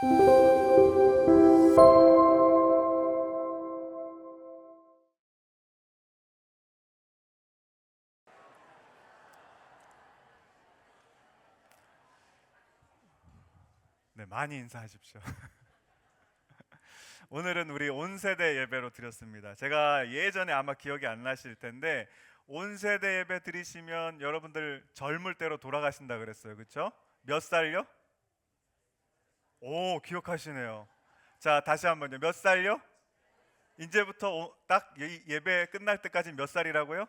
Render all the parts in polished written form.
네, 많이 인사하십시오. 오늘은 우리 온세대 예배로 드렸습니다. 제가 예전에 아마 기억이 안 나실 텐데 온세대 예배 드리시면 여러분들 젊을 때로 돌아가신다 그랬어요. 그렇죠? 몇 살요? 오, 기억하시네요. 자, 다시 한번요. 몇 살요? 이제부터 딱 예배 끝날 때까지 몇 살이라고요?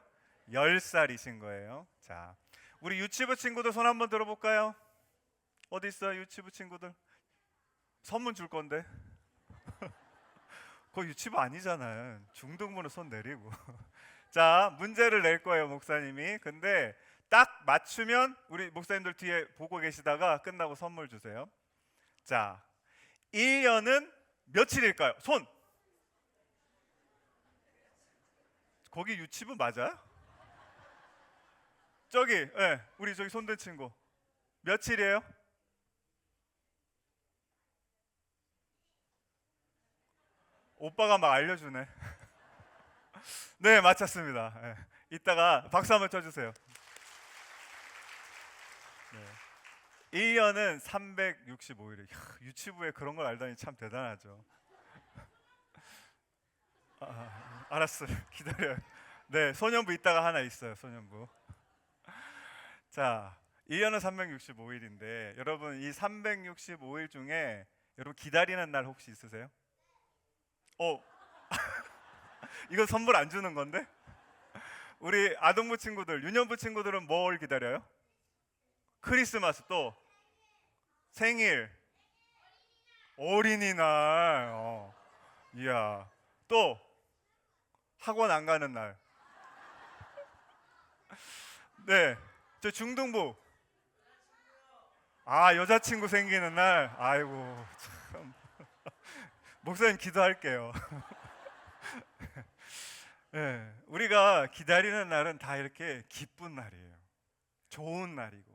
10살이신 거예요. 자, 우리 유치부 친구들 손 한번 들어볼까요? 어디 있어요, 유치부 친구들? 선물 줄 건데. 그거 유치부 아니잖아요. 중등부는 손 내리고. 자, 문제를 낼 거예요, 목사님이. 근데 딱 맞추면 우리 목사님들 뒤에 보고 계시다가 끝나고 선물 주세요. 자, 1년은 며칠일까요? 손. 거기 유치부 맞아요? 저기, 네, 우리 저기 손든 친구. 며칠이에요? 오빠가 막 알려주네. 네, 맞췄습니다. 네. 이따가 박수 한번 쳐주세요. 네. 1년은 365일이에요. 유치부에 그런 걸 알다니 참 대단하죠. 알았어요. 기다려요. 네, 소년부 이따가 하나 있어요. 소년부. 자, 1년은 365일인데 여러분 이 365일 중에 여러분 기다리는 날 혹시 있으세요? 어, 이거 선물 안 주는 건데? 우리 아동부 친구들, 유년부 친구들은 뭘 기다려요? 크리스마스 또 생일, 어린이날, 이야, 또 학원 안 가는 날. 네, 저 중등부. 아, 여자친구 생기는 날. 아이고, 참. 목사님 기도할게요. 네, 우리가 기다리는 날은 다 이렇게 기쁜 날이에요. 좋은 날이고.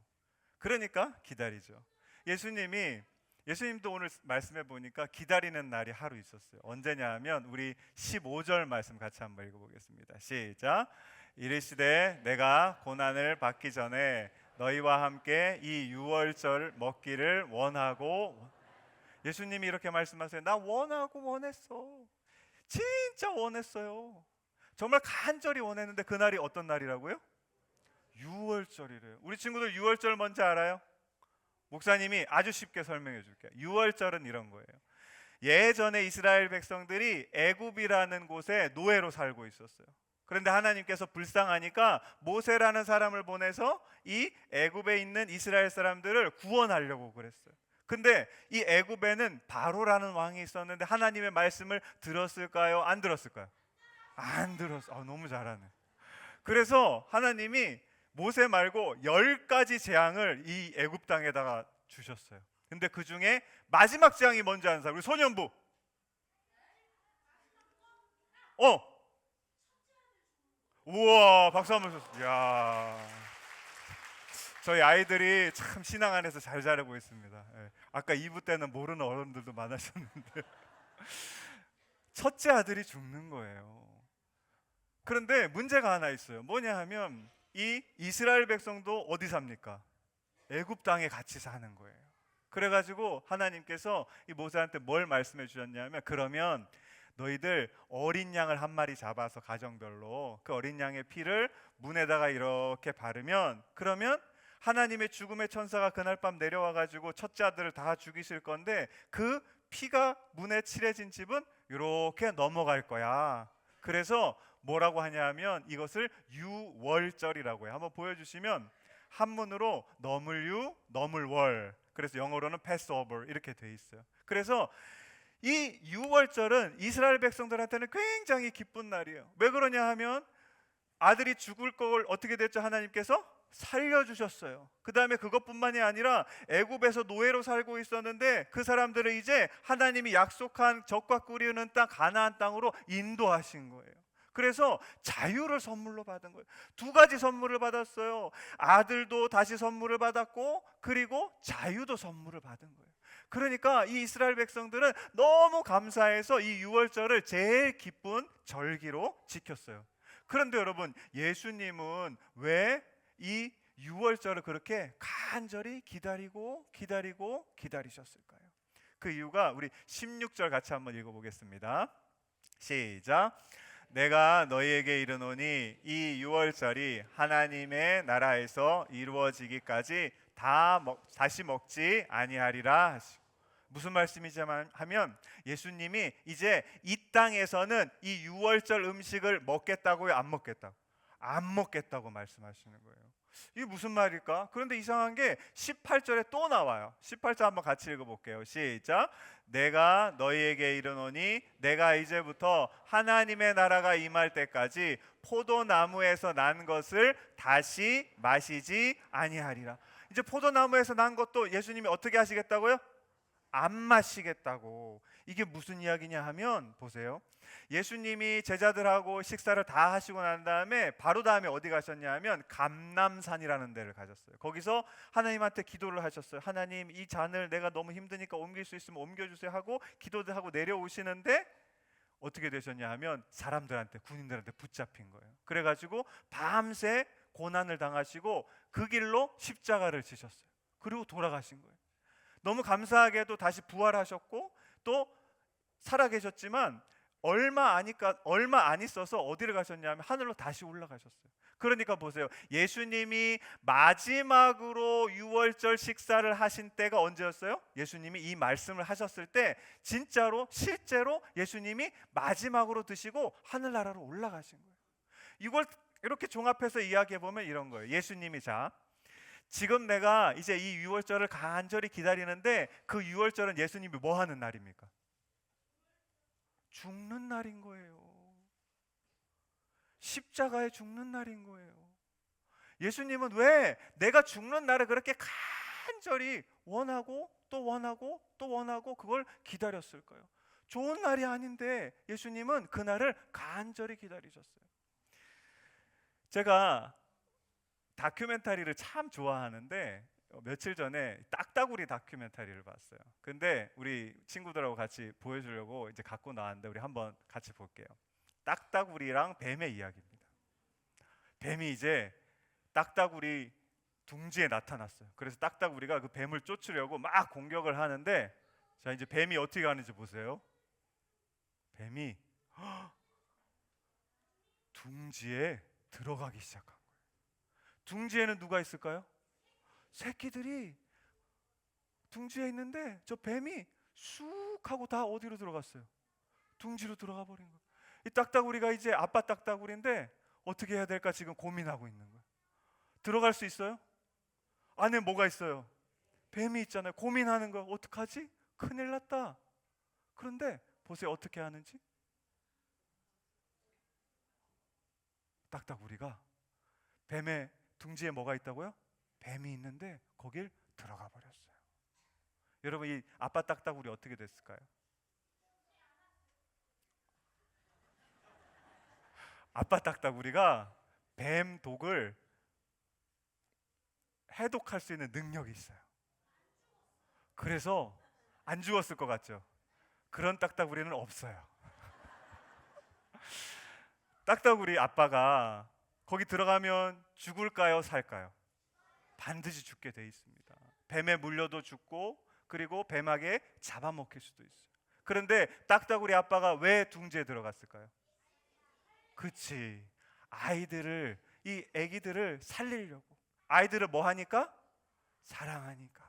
그러니까 기다리죠. 예수님도 오늘 말씀해 보니까 기다리는 날이 하루 있었어요. 언제냐 하면 우리 15절 말씀 같이 한번 읽어보겠습니다. 시작. 이르시되 내가 고난을 받기 전에 너희와 함께 이 유월절 먹기를 원하고. 예수님이 이렇게 말씀하세요. 나 원하고 원했어. 진짜 원했어요. 정말 간절히 원했는데 그날이 어떤 날이라고요? 유월절이래요. 우리 친구들 유월절 뭔지 알아요? 목사님이 아주 쉽게 설명해 줄게요. 유월절은 이런 거예요. 예전에 이스라엘 백성들이 애굽이라는 곳에 노예로 살고 있었어요. 그런데 하나님께서 불쌍하니까 모세라는 사람을 보내서 이 애굽에 있는 이스라엘 사람들을 구원하려고 그랬어요. 근데 이 애굽에는 바로라는 왕이 있었는데 하나님의 말씀을 들었을까요? 안 들었을까요? 안 들었어. 너무 잘하네. 그래서 하나님이 모세 말고 10가지 재앙을 이 애굽 땅에다가 주셨어요. 근데 그 중에 마지막 재앙이 뭔지 아는 사람? 우리 소년부. 우와, 박수 한번 쳤어요. 이야. 저희 아이들이 참 신앙 안에서 잘 자라고 있습니다. 예. 아까 2부 때는 모르는 어른들도 많으셨는데 첫째 아들이 죽는 거예요. 그런데 문제가 하나 있어요. 뭐냐 하면 이 이스라엘 백성도 어디 삽니까? 애굽 땅에 같이 사는 거예요. 그래가지고 하나님께서 이 모세한테 뭘 말씀해 주셨냐면, 그러면 너희들 어린 양을 한 마리 잡아서 가정별로 그 어린 양의 피를 문에다가 이렇게 바르면, 그러면 하나님의 죽음의 천사가 그날 밤 내려와가지고 첫째 아들을 다 죽이실 건데 그 피가 문에 칠해진 집은 이렇게 넘어갈 거야. 그래서 뭐라고 하냐면 이것을 유월절이라고 해요. 한번 보여주시면 한문으로 너물유, 너물월, 그래서 영어로는 패스오버 이렇게 돼 있어요. 그래서 이 유월절은 이스라엘 백성들한테는 굉장히 기쁜 날이에요. 왜 그러냐 하면 아들이 죽을 걸 어떻게 됐죠? 하나님께서 살려주셨어요. 그 다음에 그것뿐만이 아니라 애굽에서 노예로 살고 있었는데 그 사람들을 이제 하나님이 약속한 적과 꿀이 흐르는 땅 가나안 땅으로 인도하신 거예요. 그래서 자유를 선물로 받은 거예요. 두 가지 선물을 받았어요. 아들도 다시 선물을 받았고, 그리고 자유도 선물을 받은 거예요. 그러니까 이 이스라엘 백성들은 너무 감사해서 이 유월절을 제일 기쁜 절기로 지켰어요. 그런데 여러분, 예수님은 왜 이 유월절을 그렇게 간절히 기다리셨을까요? 그 이유가 우리 16절 같이 한번 읽어보겠습니다. 시작. 내가 너희에게 이르노니 이 유월절이 하나님의 나라에서 이루어지기까지 다시 먹지 아니하리라 하시고, 무슨 말씀이지 하면 예수님이 이제 이 땅에서는 이 유월절 음식을 먹겠다고요, 안 먹겠다고? 안 먹겠다고 말씀하시는 거예요. 이게 무슨 말일까? 그런데 이상한 게 18절에 또 나와요. 18절 한번 같이 읽어볼게요. 시작. 내가 너희에게 이르노니 내가 이제부터 하나님의 나라가 임할 때까지 포도나무에서 난 것을 다시 마시지 아니하리라. 이제 포도나무에서 난 것도 예수님이 어떻게 하시겠다고요? 안 마시겠다고. 이게 무슨 이야기냐 하면, 보세요. 예수님이 제자들하고 식사를 다 하시고 난 다음에 바로 다음에 어디 가셨냐 하면 감람산이라는 데를 가셨어요. 거기서 하나님한테 기도를 하셨어요. 하나님, 이 잔을 내가 너무 힘드니까 옮길 수 있으면 옮겨주세요 하고 기도를 하고 내려오시는데 어떻게 되셨냐 하면 사람들한테, 군인들한테 붙잡힌 거예요. 그래가지고 밤새 고난을 당하시고 그 길로 십자가를 지셨어요. 그리고 돌아가신 거예요. 너무 감사하게도 다시 부활하셨고 또 살아계셨지만 얼마 안 있어서 어디를 가셨냐면 하늘로 다시 올라가셨어요. 그러니까 보세요. 예수님이 마지막으로 유월절 식사를 하신 때가 언제였어요? 예수님이 이 말씀을 하셨을 때 실제로 예수님이 마지막으로 드시고 하늘나라로 올라가신 거예요. 이걸 이렇게 종합해서 이야기해 보면 이런 거예요. 예수님이 지금 내가 이제 이 유월절을 간절히 기다리는데 그 유월절은 예수님이 뭐 하는 날입니까? 죽는 날인 거예요. 십자가에 죽는 날인 거예요. 예수님은 왜 내가 죽는 날을 그렇게 간절히 원하고 또 원하고 또 원하고 그걸 기다렸을까요? 좋은 날이 아닌데 예수님은 그 날을 간절히 기다리셨어요. 제가 다큐멘터리를 참 좋아하는데 며칠 전에 딱따구리 다큐멘터리를 봤어요. 근데 우리 친구들하고 같이 보여주려고 이제 갖고 나왔는데 우리 한번 같이 볼게요. 딱따구리랑 뱀의 이야기입니다. 뱀이 이제 딱따구리 둥지에 나타났어요. 그래서 딱따구리가 그 뱀을 쫓으려고 막 공격을 하는데, 자, 이제 뱀이 어떻게 하는지 보세요. 뱀이 둥지에 들어가기 시작한 거예요. 둥지에는 누가 있을까요? 새끼들이 둥지에 있는데 저 뱀이 쑥 하고 다 어디로 들어갔어요? 둥지로 들어가 버린 거예요. 이 딱따구리가 이제 아빠 딱따구리인데 어떻게 해야 될까 지금 고민하고 있는 거예요. 들어갈 수 있어요? 안에 뭐가 있어요? 뱀이 있잖아요. 고민하는 거. 어떡하지? 큰일 났다. 그런데 보세요, 어떻게 하는지. 딱따구리가 뱀의 둥지에 뭐가 있다고요? 뱀이 있는데 거길 들어가 버렸어요. 여러분, 이 아빠 딱따구리 어떻게 됐을까요? 아빠 딱따구리가 뱀 독을 해독할 수 있는 능력이 있어요. 그래서 안 죽었을 것 같죠? 그런 딱따구리는 없어요. 딱따구리 아빠가 거기 들어가면 죽을까요, 살까요? 반드시 죽게 돼 있습니다. 뱀에 물려도 죽고 그리고 뱀에게 잡아먹힐 수도 있어요. 그런데 딱따구리 아빠가 왜 둥지에 들어갔을까요? 그치, 이 아기들을 살리려고. 아이들을 뭐 하니까? 사랑하니까.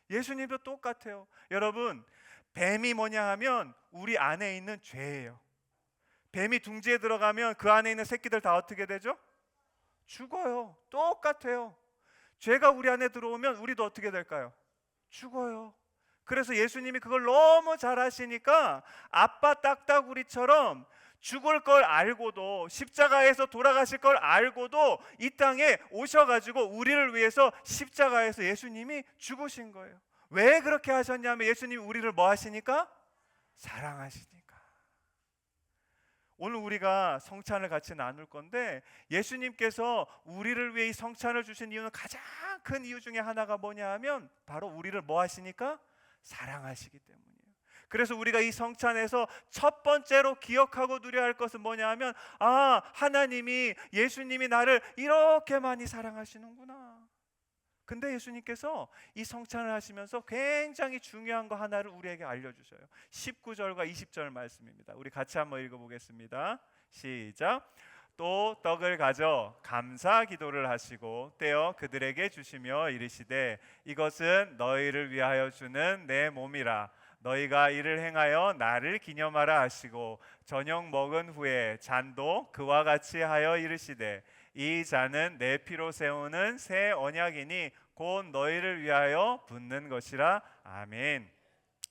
예수님도 똑같아요. 여러분, 뱀이 뭐냐 하면 우리 안에 있는 죄예요. 뱀이 둥지에 들어가면 그 안에 있는 새끼들 다 어떻게 되죠? 죽어요. 똑같아요. 죄가 우리 안에 들어오면 우리도 어떻게 될까요? 죽어요. 그래서 예수님이 그걸 너무 잘 아시니까 아빠 딱따구리처럼 죽을 걸 알고도, 십자가에서 돌아가실 걸 알고도 이 땅에 오셔가지고 우리를 위해서 십자가에서 예수님이 죽으신 거예요. 왜 그렇게 하셨냐면 예수님이 우리를 뭐 하시니까? 사랑하시니까. 오늘 우리가 성찬을 같이 나눌 건데, 예수님께서 우리를 위해 이 성찬을 주신 이유는 가장 큰 이유 중에 하나가 뭐냐 하면 바로 우리를 뭐 하시니까? 사랑하시기 때문이에요. 그래서 우리가 이 성찬에서 첫 번째로 기억하고 누려야 할 것은 뭐냐 하면, 하나님이, 예수님이 나를 이렇게 많이 사랑하시는구나. 근데 예수님께서 이 성찬을 하시면서 굉장히 중요한 거 하나를 우리에게 알려주셔요. 19절과 20절 말씀입니다. 우리 같이 한번 읽어보겠습니다. 시작. 또 떡을 가져 감사 기도를 하시고 떼어 그들에게 주시며 이르시되 이것은 너희를 위하여 주는 내 몸이라. 너희가 이를 행하여 나를 기념하라 하시고 저녁 먹은 후에 잔도 그와 같이 하여 이르시되 이 잔은 내 피로 세우는 새 언약이니 곧 너희를 위하여 붓는 것이라. 아멘.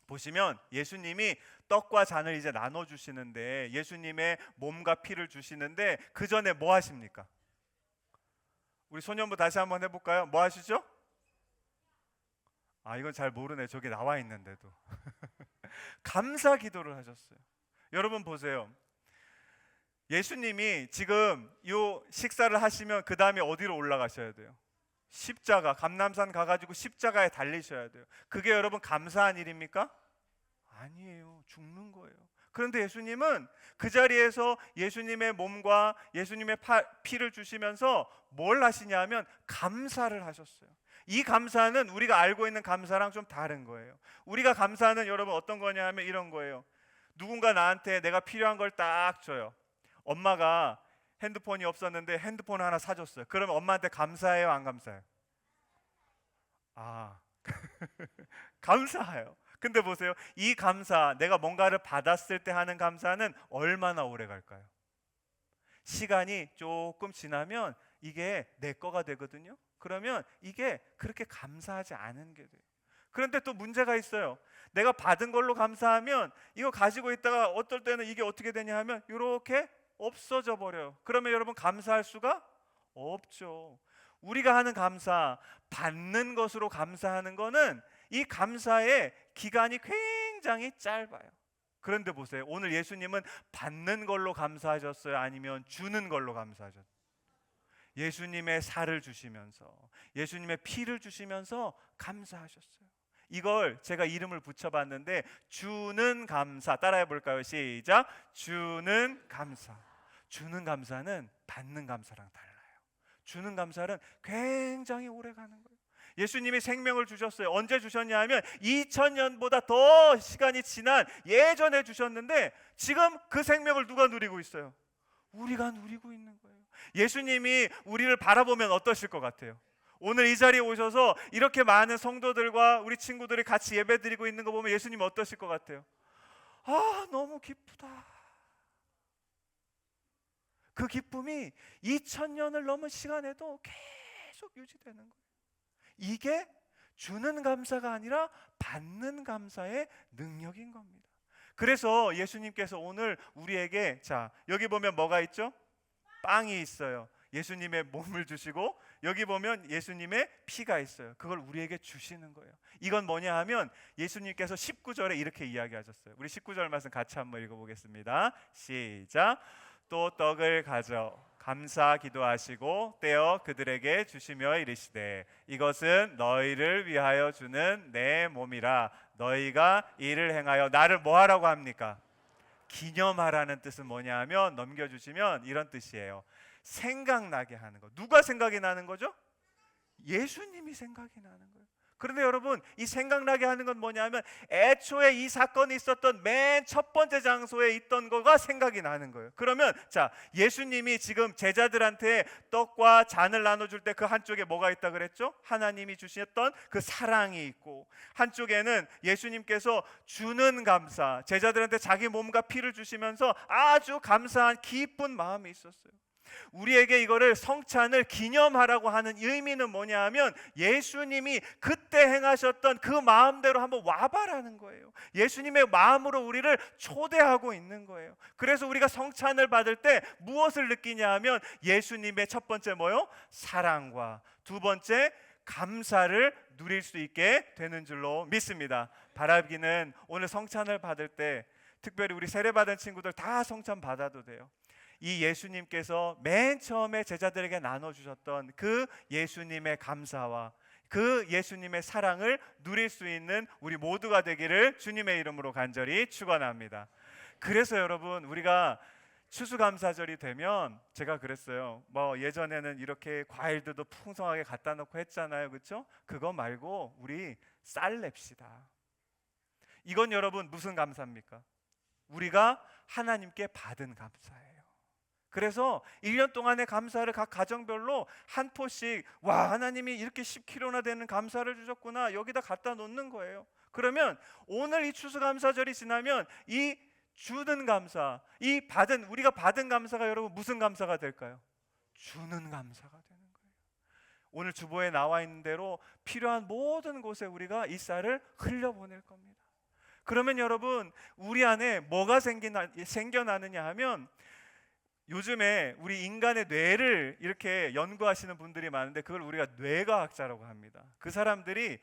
보시면 예수님이 떡과 잔을 이제 나눠주시는데, 예수님의 몸과 피를 주시는데 그 전에 뭐 하십니까? 우리 소년부 다시 한번 해볼까요? 뭐 하시죠? 이건 잘 모르네. 저기 나와 있는데도 감사 기도를 하셨어요. 여러분 보세요. 예수님이 지금 이 식사를 하시면 그 다음에 어디로 올라가셔야 돼요? 십자가, 감람산 가가지고 십자가에 달리셔야 돼요. 그게 여러분 감사한 일입니까? 아니에요. 죽는 거예요. 그런데 예수님은 그 자리에서 예수님의 몸과 예수님의 피를 주시면서 뭘 하시냐면 감사를 하셨어요. 이 감사는 우리가 알고 있는 감사랑 좀 다른 거예요. 우리가 감사는 여러분 어떤 거냐 하면 이런 거예요. 누군가 나한테 내가 필요한 걸 딱 줘요. 엄마가 핸드폰이 없었는데 핸드폰 하나 사줬어요. 그러면 엄마한테 감사해요, 안 감사해요? 감사해요. 근데 보세요. 이 감사, 내가 뭔가를 받았을 때 하는 감사는 얼마나 오래 갈까요? 시간이 조금 지나면 이게 내 거가 되거든요. 그러면 이게 그렇게 감사하지 않은 게 돼요. 그런데 또 문제가 있어요. 내가 받은 걸로 감사하면 이거 가지고 있다가 어떨 때는 이게 어떻게 되냐 하면 이렇게 없어져 버려요. 그러면 여러분 감사할 수가 없죠. 우리가 하는 감사, 받는 것으로 감사하는 거는 이 감사의 기간이 굉장히 짧아요. 그런데 보세요. 오늘 예수님은 받는 걸로 감사하셨어요? 아니면 주는 걸로 감사하셨어요? 예수님의 살을 주시면서, 예수님의 피를 주시면서 감사하셨어요. 이걸 제가 이름을 붙여봤는데 주는 감사. 따라해 볼까요? 시작. 주는 감사. 주는 감사는 받는 감사랑 달라요. 주는 감사는 굉장히 오래 가는 거예요. 예수님이 생명을 주셨어요. 언제 주셨냐 하면 2000년보다 더 시간이 지난 예전에 주셨는데 지금 그 생명을 누가 누리고 있어요? 우리가 누리고 있는 거예요. 예수님이 우리를 바라보면 어떠실 것 같아요? 오늘 이 자리에 오셔서 이렇게 많은 성도들과 우리 친구들이 같이 예배드리고 있는 거 보면 예수님 어떠실 것 같아요? 너무 기쁘다. 그 기쁨이 2000년을 넘은 시간에도 계속 유지되는 거예요. 이게 주는 감사가 아니라 받는 감사의 능력인 겁니다. 그래서 예수님께서 오늘 우리에게, 자, 여기 보면 뭐가 있죠? 빵이 있어요. 예수님의 몸을 주시고 여기 보면 예수님의 피가 있어요. 그걸 우리에게 주시는 거예요. 이건 뭐냐 하면 예수님께서 19절에 이렇게 이야기하셨어요. 우리 19절 말씀 같이 한번 읽어보겠습니다. 시작. 또 떡을 가져 감사 기도하시고 떼어 그들에게 주시며 이르시되 이것은 너희를 위하여 주는 내 몸이라. 너희가 이를 행하여 나를 뭐 하라고 합니까? 기념하라는 뜻은 뭐냐 하면 넘겨주시면 이런 뜻이에요. 생각나게 하는 거. 누가 생각이 나는 거죠? 예수님이 생각이 나는 거예요. 그런데 여러분, 이 생각나게 하는 건 뭐냐면 애초에 이 사건이 있었던 맨 첫 번째 장소에 있던 거가 생각이 나는 거예요. 그러면 자, 예수님이 지금 제자들한테 떡과 잔을 나눠줄 때 그 한쪽에 뭐가 있다 그랬죠? 하나님이 주셨던 그 사랑이 있고, 한쪽에는 예수님께서 주는 감사, 제자들한테 자기 몸과 피를 주시면서 아주 감사한 기쁜 마음이 있었어요. 우리에게 이거를 성찬을 기념하라고 하는 의미는 뭐냐 하면 예수님이 그때 행하셨던 그 마음대로 한번 와봐라는 거예요. 예수님의 마음으로 우리를 초대하고 있는 거예요. 그래서 우리가 성찬을 받을 때 무엇을 느끼냐 하면 예수님의 첫 번째 뭐요? 사랑과 두 번째 감사를 누릴 수 있게 되는 줄로 믿습니다. 바라기는 오늘 성찬을 받을 때 특별히 우리 세례받은 친구들 다 성찬 받아도 돼요. 이 예수님께서 맨 처음에 제자들에게 나눠주셨던 그 예수님의 감사와 그 예수님의 사랑을 누릴 수 있는 우리 모두가 되기를 주님의 이름으로 간절히 축원합니다. 그래서 여러분, 우리가 추수감사절이 되면 제가 그랬어요. 뭐 예전에는 이렇게 과일들도 풍성하게 갖다 놓고 했잖아요, 그렇죠? 그거 말고 우리 쌀 냅시다. 이건 여러분 무슨 감사입니까? 우리가 하나님께 받은 감사예요. 그래서 1년 동안의 감사를 각 가정별로 한 포씩, 와, 하나님이 이렇게 10kg나 되는 감사를 주셨구나, 여기다 갖다 놓는 거예요. 그러면 오늘 이 추수감사절이 지나면 이 주는 감사, 이 받은, 우리가 받은 감사가 여러분 무슨 감사가 될까요? 주는 감사가 되는 거예요. 오늘 주보에 나와 있는 대로 필요한 모든 곳에 우리가 이 쌀을 흘려보낼 겁니다. 그러면 여러분, 우리 안에 뭐가 생겨나느냐 하면, 요즘에 우리 인간의 뇌를 이렇게 연구하시는 분들이 많은데 그걸 우리가 뇌과학자라고 합니다. 그 사람들이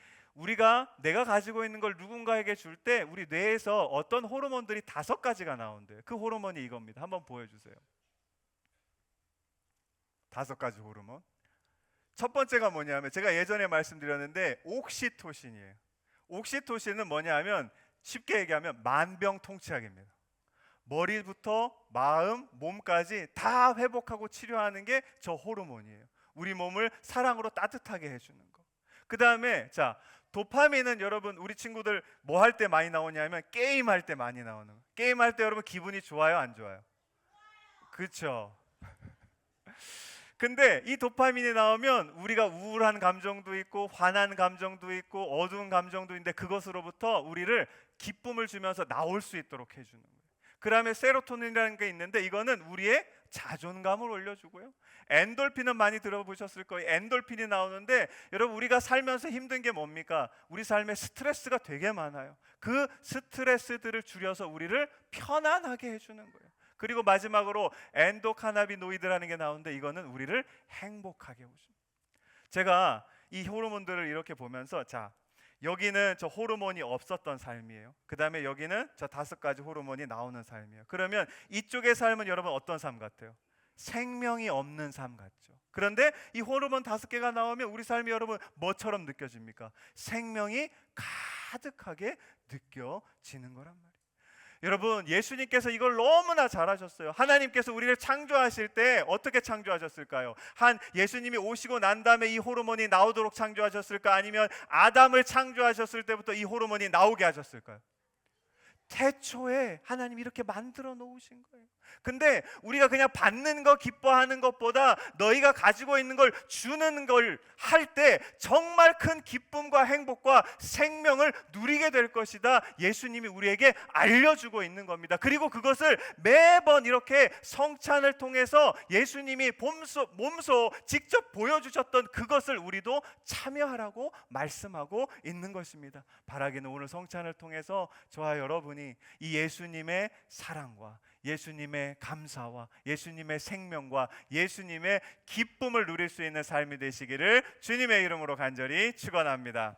내가 가지고 있는 걸 누군가에게 줄 때 우리 뇌에서 어떤 호르몬들이 5가지가 나온대요. 그 호르몬이 이겁니다. 한번 보여주세요. 5가지 호르몬. 첫 번째가 뭐냐면, 제가 예전에 말씀드렸는데 옥시토신이에요. 옥시토신은 뭐냐면, 쉽게 얘기하면 만병통치약입니다. 머리부터 마음, 몸까지 다 회복하고 치료하는 게 저 호르몬이에요. 우리 몸을 사랑으로 따뜻하게 해주는 거. 그 다음에 도파민은 여러분, 우리 친구들 뭐 할 때 많이 나오냐면 게임할 때 많이 나오는 거. 게임할 때 여러분 기분이 좋아요, 안 좋아요? 그렇죠. 근데 이 도파민이 나오면 우리가 우울한 감정도 있고 화난 감정도 있고 어두운 감정도 있는데 그것으로부터 우리를 기쁨을 주면서 나올 수 있도록 해주는 거예요. 그 다음에 세로토닌이라는 게 있는데 이거는 우리의 자존감을 올려주고요. 엔돌핀은 많이 들어보셨을 거예요. 엔돌핀이 나오는데 여러분, 우리가 살면서 힘든 게 뭡니까? 우리 삶에 스트레스가 되게 많아요. 그 스트레스들을 줄여서 우리를 편안하게 해주는 거예요. 그리고 마지막으로 엔도카나비노이드라는 게 나오는데 이거는 우리를 행복하게 해줍니다. 제가 이 호르몬들을 이렇게 보면서, 여기는 저 호르몬이 없었던 삶이에요. 그 다음에 여기는 저 5가지 호르몬이 나오는 삶이에요. 그러면 이쪽의 삶은 여러분 어떤 삶 같아요? 생명이 없는 삶 같죠. 그런데 이 호르몬 5개가 나오면 우리 삶이 여러분 뭐처럼 느껴집니까? 생명이 가득하게 느껴지는 거란 말이에요. 여러분, 예수님께서 이걸 너무나 잘하셨어요. 하나님께서 우리를 창조하실 때 어떻게 창조하셨을까요? 예수님이 오시고 난 다음에 이 호르몬이 나오도록 창조하셨을까? 아니면 아담을 창조하셨을 때부터 이 호르몬이 나오게 하셨을까요? 태초에 하나님이 이렇게 만들어 놓으신 거예요. 근데 우리가 그냥 받는 거 기뻐하는 것보다 너희가 가지고 있는 걸 주는 걸 할 때 정말 큰 기쁨과 행복과 생명을 누리게 될 것이다, 예수님이 우리에게 알려주고 있는 겁니다. 그리고 그것을 매번 이렇게 성찬을 통해서 예수님이 몸소 직접 보여주셨던 그것을 우리도 참여하라고 말씀하고 있는 것입니다. 바라기는 오늘 성찬을 통해서 저와 여러분이 이 예수님의 사랑과 예수님의 감사와 예수님의 생명과 예수님의 기쁨을 누릴 수 있는 삶이 되시기를 주님의 이름으로 간절히 축원합니다.